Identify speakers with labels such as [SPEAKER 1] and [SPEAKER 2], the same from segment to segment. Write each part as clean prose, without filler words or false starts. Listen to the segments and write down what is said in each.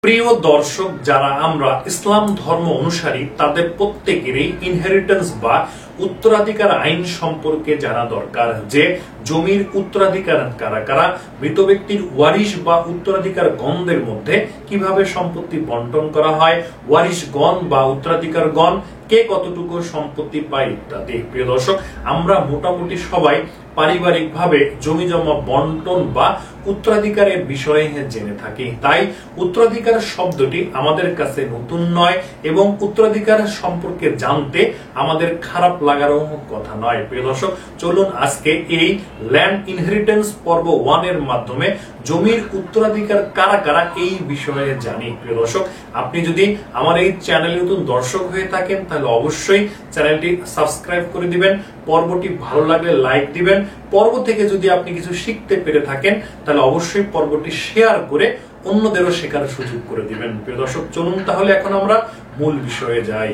[SPEAKER 1] প্রিয় দর্শক, যারা আমরা ইসলাম ধর্ম অনুসারী তাদের প্রত্যেকেরই ইনহেরিটেন্স বা উত্তরাধিকার আইন সম্পর্কে জানা দরকার। যে জমির উত্তরাধিকার কারা কারা, মৃত ব্যক্তির ওয়ারিশ বা উত্তরাধিকার গণদের মধ্যে কিভাবে সম্পত্তি বন্টন করা হয়, ওয়ারিশ গণ বা উত্তরাধিকার গণ কে কতটুকু সম্পত্তি পায় ইত্যাদি। প্রিয় দর্শক, আমরা মোটামুটি সবাই পারিবারিকভাবে জমি জমা বন্টন বা উত্তরাধিকারের বিষয়ে জেনে থাকি। তাই উত্তরাধিকার শব্দটি আমাদের কাছে নতুন নয় এবং উত্তরাধিকার সম্পর্কে জানতে আমাদের খারাপ লাগারও কথা নয়। প্রিয় দর্শক, চলুন আজকে এই ল্যান্ড ইনহেরিটেন্স পর্ব 1 এর মাধ্যমে জমির উত্তরাধিকার কারা কারা এই বিষয়ে জানি। প্রিয় দর্শক, আপনি যদি আমার এই চ্যানেলে নতুন দর্শক হয়ে থাকেন তাহলে অবশ্যই চ্যানেলটি সাবস্ক্রাইব করে দিবেন। পর্বটি ভালো লাগলে লাইক দিবেন। পর্ব থেকে যদি আপনি কিছু শিখতে পেরে থাকেন তাহলে অবশ্যই পর্বটি শেয়ার করে অন্যদেরও শেখার সুযোগ করে দিবেন। প্রিয় দর্শক, চলুন তাহলে এখন আমরা মূল বিষয়ে যাই।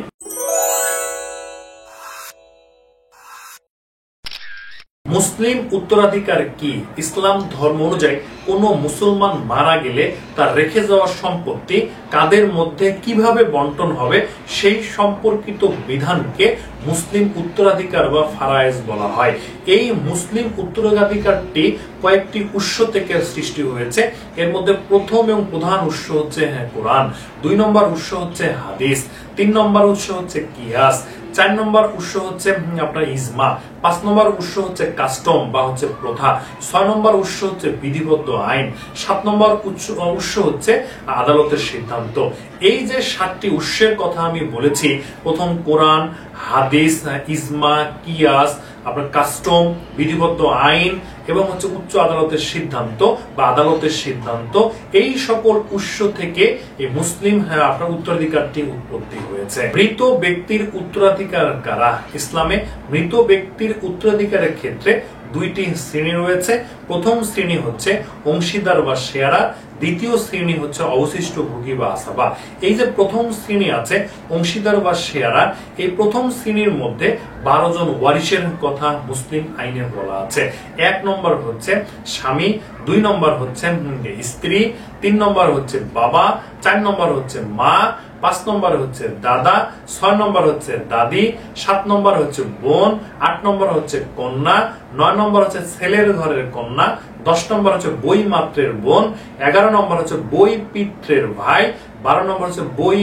[SPEAKER 1] মুসলিম উত্তরাধিকার কি? ইসলাম ধর্ম অনুযায়ী কোন মুসলমান মারা গেলে তার রেখে যাওয়া সম্পত্তি কাদের মধ্যে কিভাবে বন্টন হবে সেই সম্পর্কিত বিধানকে মুসলিম উত্তরাধিকার বা ফারায়েজ বলা হয়। এই মুসলিম উত্তরাধিকারটি কয়েকটি উৎস থেকে সৃষ্টি হয়েছে। এর মধ্যে প্রথম এবং প্রধান উৎস হচ্ছে কোরআন, 2 নম্বর উৎস হচ্ছে হাদিস, 3 নম্বর উৎস হচ্ছে কিয়াস, 4 নম্বর উৎস হচ্ছে আপনার ইজমা, 5 নম্বর উৎস হচ্ছে কাস্টম বা হচ্ছে প্রথা, 6 নম্বর উৎস হচ্ছে বিধিবদ্ধ আইন, 7 নম্বর উৎস হচ্ছে আদালতের সিদ্ধান্ত। এই যে 7টি উৎসের কথা আমি বলেছি, প্রথম কোরআন, হাদিস, ইজমা, কিয়াস, আপনার কাস্টম, বিধিবদ্ধ আইন এবং হচ্ছে উচ্চ আদালতের সিদ্ধান্ত বা আদালতের সিদ্ধান্ত, এই সকল উৎস থেকে এই মুসলিম আপনার উত্তরাধিকারটি উৎপত্তি হয়েছে। মৃত ব্যক্তির উত্তরাধিকার কারা? ইসলামে মৃত ব্যক্তির উত্তরাধিকারের ক্ষেত্রে 2টি শ্রেণী রয়েছে। প্রথম শ্রেণী হচ্ছে অংশীদার বা শেয়ারা, দ্বিতীয় শ্রেণী হচ্ছে অবশিষ্ট ভোগী বা আসাবা। এই যে প্রথম শ্রেণী আছে অংশীদার বা শেয়ারা, এই প্রথম শ্রেণীর মধ্যে 12 জন ওয়ারিশের কথা মুসলিম আইনে বলা আছে। 1 নম্বর হচ্ছে স্বামী, 2 নম্বর হচ্ছে স্ত্রী, 3 নম্বর হচ্ছে বাবা, 4 নম্বর হচ্ছে মা, 5 নম্বর হচ্ছে দাদা, 6 নম্বর হচ্ছে দাদি, 7 নম্বর হচ্ছে বোন, 8 নম্বর হচ্ছে কন্যা, 9 নম্বর হচ্ছে ছেলের ঘরের কন্যা, 10 নম্বর হচ্ছে বই মাত্রের বোন, 11 নম্বর হচ্ছে বই পিত্রের ভাই, 12 নম্বর হচ্ছে বই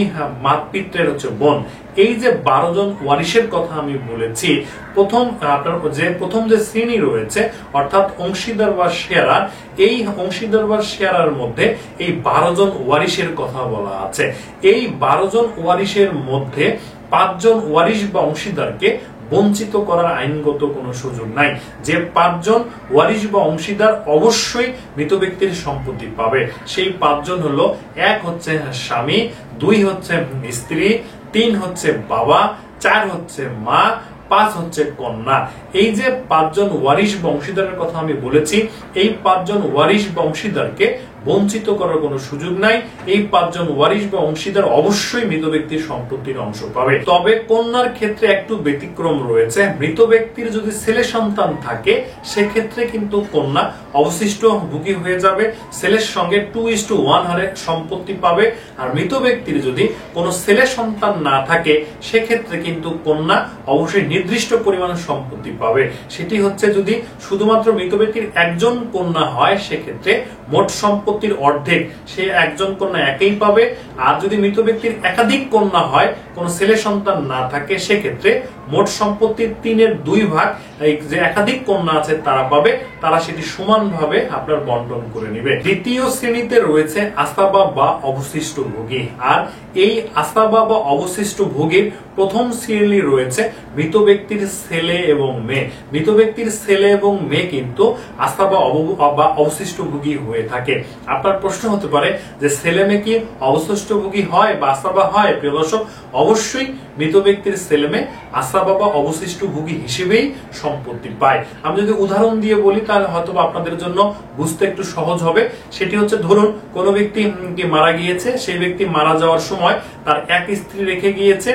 [SPEAKER 1] পিত্রের হচ্ছে বোন। এই যে 12 জন ওয়ারিশের কথা আমি বলেছি, প্রথম যে শ্রেণী রয়েছে অর্থাৎ অংশীদার বা শেয়ারা, এই অংশীদার বা শেয়ারার মধ্যে এই 12 জন ওয়ারিশের কথা বলা আছে। এই 12 জন ওয়ারিশের মধ্যে 5 জন ওয়ারিশ বা অংশীদারকে বঞ্চিত করার আইনগত কোনো সুযোগ নাই। যে 5 জন ওয়ারিশ বা অংশীদার অবশ্যই মৃত ব্যক্তির সম্পত্তি পাবে, সেই 5 জন হলো, 1 হচ্ছে স্বামী, 2 হচ্ছে স্ত্রী, 3 হচ্ছে বাবা, 4 হচ্ছে মা, 5 হচ্ছে কন্যা। এই যে 5 জন ওয়ারিশ বা অংশীদারের কথা আমি বলেছি, এই 5 জন ওয়ারিশ বা অংশীদারকে বঞ্চিত করার কোনো সুযোগ নাই। এই 5 জন ওয়ারিশ বা অংশীদার অবশ্যই মৃত ব্যক্তির সম্পত্তির অংশ পাবে। তবে কন্যার ক্ষেত্রে একটু ব্যতিক্রম রয়েছে। মৃত ব্যক্তির যদি ছেলে সন্তান থাকে সেক্ষেত্রে কিন্তু কন্যা অবশিষ্ট ভোগী হয়ে যাবে, ছেলের সঙ্গে 2:1 হারে সম্পত্তি পাবে। আর মৃত ব্যক্তির যদি কোনো ছেলে সন্তান না থাকে সেক্ষেত্রে কিন্তু কন্যা অবশ্যই নির্দিষ্ট পরিমাণ সম্পত্তি পাবে। সেটি হচ্ছে যদি শুধুমাত্র মৃত ব্যক্তির একজন কন্যা হয় সেক্ষেত্রে মোট সম্পত্তির অর্ধেক সে একজন কন্যা একেই পাবে। আর যদি মৃত ব্যক্তির একাধিক কন্যা হয়, কোনো ছেলে সন্তান না থাকে, সেক্ষেত্রে মোট সম্পত্তির 3/2 ভাগ এই যে একাধিক কন্যা আছে তারা পাবে, তারা সেটি সমানভাবে আপনার বন্টন করে নেবে। দ্বিতীয় শ্রেণীতে রয়েছে আসাবা বা অবশিষ্ট ভোগী। আর এই আসাবা বা অবশিষ্ট ভোগীর প্রথম শ্রেণী রয়েছে মৃত ব্যক্তির ছেলে এবং মেয়ে। মৃত ব্যক্তির ছেলে এবং মেয়ে কিন্তু আসাবা বা অবশিষ্ট ভোগী হয়ে থাকে। আপনার প্রশ্ন হতে পারে যে ছেলে মেয়ে কি অবশিষ্ট ভোগী হয় বা আসাবা হয়? প্রিয় দর্শক, অবশ্যই মৃত ব্যক্তির ছেলে মেয়ে আসাবা বা অবশিষ্ট ভোগী হিসেবেই সম্পত্তি পায়। আমি যদি উদাহরণ দিয়ে বলি তাহলে হয়তো আপনাদের জন্য বুঝতে একটু সহজ হবে। সেটি হচ্ছে, ধরুন কোনো ব্যক্তি মারা গিয়েছে, সেই ব্যক্তি মারা যাওয়ার সময় তার এক স্ত্রী রেখে গিয়েছে,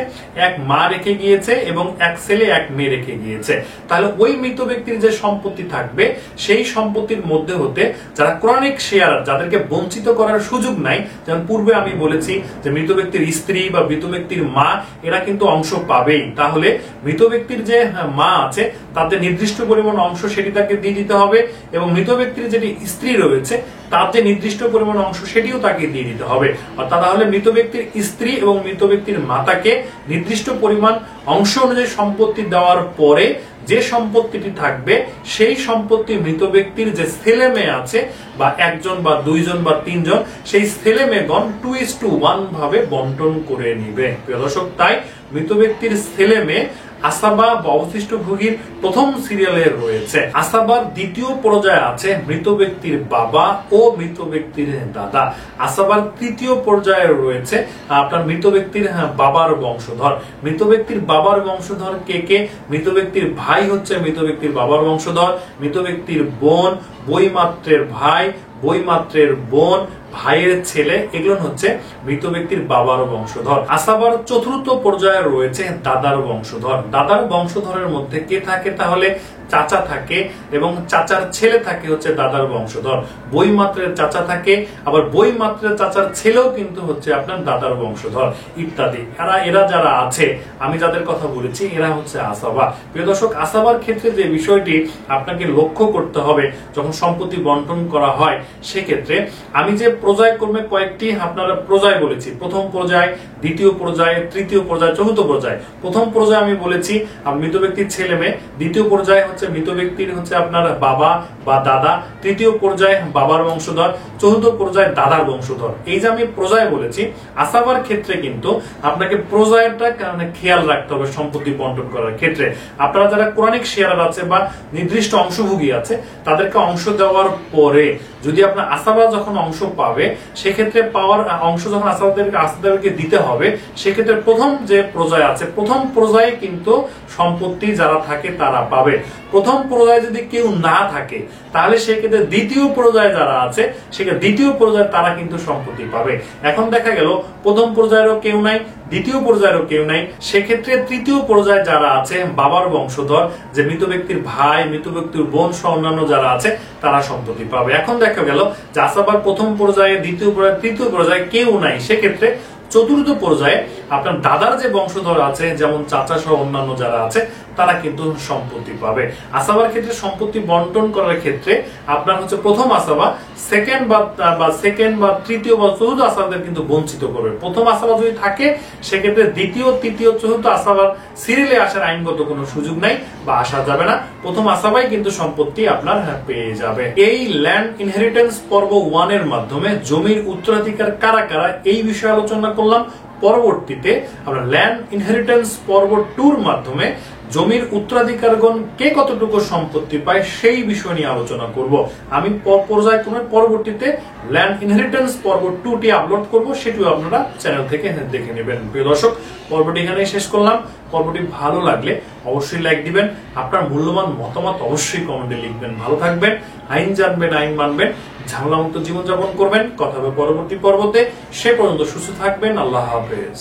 [SPEAKER 1] এক মা রেখে গিয়েছে এবং এক ছেলে এক মেয়ে রেখে গিয়েছে, তাহলে ওই মৃত ব্যক্তির যে সম্পত্তি থাকবে সেই সম্পত্তির মধ্যে হতে যারা কোরআনিক শেয়ার, যাদেরকে বঞ্চিত করার সুযোগ নাই, যেমন পূর্বে আমি বলেছি যে মৃত ব্যক্তির স্ত্রী বা মৃত ব্যক্তির মা এরা কিন্তু অংশ পাবেই, তাহলে মৃত ব্যক্তির যে মা আছে তাদের নির্দিষ্ট পরিমাণ অংশ সেটি তাকে দিয়ে দিতে হবে এবং মৃত ব্যক্তির যেটি স্ত্রী রয়েছে তার যে নির্দিষ্ট পরিমাণ অংশ সেটিও তাকে দিয়ে দিতে হবে। অর্থাৎ তাহলে মৃত ব্যক্তির স্ত্রী এবং মৃত ব্যক্তির মাতাকে নির্দিষ্ট পরিমাণ অংশ অনুযায়ী সম্পত্তি দেওয়ার পরে যে সম্পত্তিটি থাকবে সেই সম্পত্তি মৃত ব্যক্তির যে ছেলে মেয়ে আছে বা একজন বা দুইজন বা তিনজন, সেই ছেলে মেয়েগণ 2:1 ভাবে বন্টন করে নিবে। প্রিয় দর্শক, তাই মৃত ব্যক্তির ছেলে মেয়ে আসাবা বা অবশিষ্ট ভোগীর প্রথম সিরিয়ালে রয়েছে। আসাবার দ্বিতীয় পর্যায়ে আছে মৃত ব্যক্তির বাবা ও মৃত ব্যক্তির দাদা। আসাবার তৃতীয় পর্যায়ে রয়েছে আপনার মৃত ব্যক্তির বাবার বংশধর। মৃত ব্যক্তির বাবার বংশধর কে কে? মৃত ব্যক্তির ভাই হচ্ছে মৃত ব্যক্তির বাবার বংশধর, মৃত ব্যক্তির বোন, বৈমাত্রের ভাই, বৈমাত্রের বোন, ভাইয়ের ছেলে, এগুলো হচ্ছে মৃত ব্যক্তির বাবার বংশধর। আসাবার চতুর্থ পর্যায়ে রয়েছে দাদার বংশধর। দাদার বংশধরের মধ্যে কে থাকে? তাহলে চাচা থাকে এবং চাচার ছেলে থাকে হচ্ছে দাদার বংশধর। বৈমাত্রের চাচা থাকে, আবার বৈমাত্রের চাচার ছেলেও কিন্তু হচ্ছে আপনার দাদার বংশধর ইত্যাদি। এরা যারা আছে, আমি যাদের কথা বলেছি, এরা হচ্ছে আসাবা। প্রিয় দর্শক, আসাবার ক্ষেত্রে যে বিষয়টি আপনাকে লক্ষ্য করতে হবে যখন সম্পত্তি বন্টন করা হয়, সেক্ষেত্রে আমি যে পর্যায়ক্রমে কয়েকটি আপনারা পর্যায় বলেছি, প্রথম পর্যায়, দ্বিতীয় পর্যায়, তৃতীয় পর্যায়, চতুর্থ পর্যায়। প্রথম পর্যায়ে আমি বলেছি মৃত ব্যক্তির ছেলে মেয়ে, দ্বিতীয় পর্যায়ে হচ্ছে মৃত ব্যক্তির হচ্ছে আপনার বাবা বা দাদা, তৃতীয় পর্যায়ে বাবার বংশধর, চতুর্থ পর্যায়ে দাদার বংশধর। এই যে আমি পর্যায় বলেছি, আসাবার ক্ষেত্রে কিন্তু আপনাকে পর্যায়টা খেয়াল রাখতে হবে সম্পত্তি বন্টন করার ক্ষেত্রে। আপনারা যারা কোরআনিক শেয়ার আছে বা নির্দিষ্ট অংশভোগী আছে, তাদেরকে অংশ দেওয়ার পরে যদি আপনার আসাবা যখন অংশ পাবে, সেক্ষেত্রে পাওয়ার অংশ যখন আসাবাদেরকে দিতে হবে, সেক্ষেত্রে প্রথম যে পর্যায় আছে, প্রথম পর্যায়ে কিন্তু সম্পত্তি যারা থাকে তারা পাবে। প্রথম পর্যায়ে যদি কেউ না থাকে, তাহলে সেক্ষেত্রে দ্বিতীয় পর্যায়ে যারা আছে, সেক্ষেত্রে দ্বিতীয় পর্যায়ে তারা কিন্তু সম্পত্তি পাবে। এখন দেখা গেল প্রথম পর্যায়েরও কেউ নাই, দ্বিতীয় পর্যায়েরও কেউ নাই, সেক্ষেত্রে তৃতীয় পর্যায়ে যারা আছে বাবার বংশধর, যে মৃত ব্যক্তির ভাই, মৃত ব্যক্তির বোন সহ অন্যান্য যারা আছে, তারা সম্পত্তি পাবে। এখন দেখা গেল যে আসাবার প্রথম পর্যায়ে, দ্বিতীয় পর্যায়ে, তৃতীয় পর্যায়ে কেউ নাই, সেক্ষেত্রে চতুর্থ পর্যায়ে আপনার দাদার যে বংশধর আছে, যেমন চাচা সহ অন্যান্য যারা আছে, তারা কিন্তু সম্পত্তি পাবে। আসাবার ক্ষেত্রে সম্পত্তি বন্টন করার ক্ষেত্রে আপনার হচ্ছে প্রথম আসাবা সেকেন্ড বা তৃতীয় বা চতুর্থ আসাবাদের কিন্তু বঞ্চিত করবে। প্রথম আসাবা যদি থাকে, সেক্ষেত্রে দ্বিতীয়, তৃতীয়, চতুর্থ আসাবার সিরিয়ালে আসার আইনগত কোনো সুযোগ নাই বা আসা যাবে না। প্রথম আসাবাই কিন্তু সম্পত্তি আপনার পেয়ে যাবে। এই ল্যান্ড ইনহেরিটেন্স পর্ব 1 এর মাধ্যমে জমির উত্তরাধিকার কারা কারা, এই বিষয়ে আলোচনা করলাম। পরবর্তীতে আমরা ল্যান্ড ইনহেরিটেন্স পর্ব 2 এর মাধ্যমে জমির উত্তরাধিকারগণ কে কতটুকু সম্পত্তি পায় সেই বিষয় নিয়ে আলোচনা করব। আমি পর্যায়ক্রমে পরবর্তীতে ল্যান্ড ইনহেরিটেন্স পর্ব 2টি আপলোড করব, সেটিও আপনারা চ্যানেল থেকে দেখে নেবেন। প্রিয় দর্শক, পর্বটি এখানেই শেষ করলাম। পর্বটি ভালো লাগলে অবশ্যই লাইক দিবেন, আপনার মূল্যবান মতামত অবশ্যই কমেন্টে লিখবেন। ভালো থাকবেন, আইন জানবেন, আইন মানবেন, ঝামেলামুক্ত জীবনযাপন করবেন। কথা হবে পরবর্তী পর্বতে। সে পর্যন্ত সুস্থ থাকবেন। আল্লাহ হাফেজ।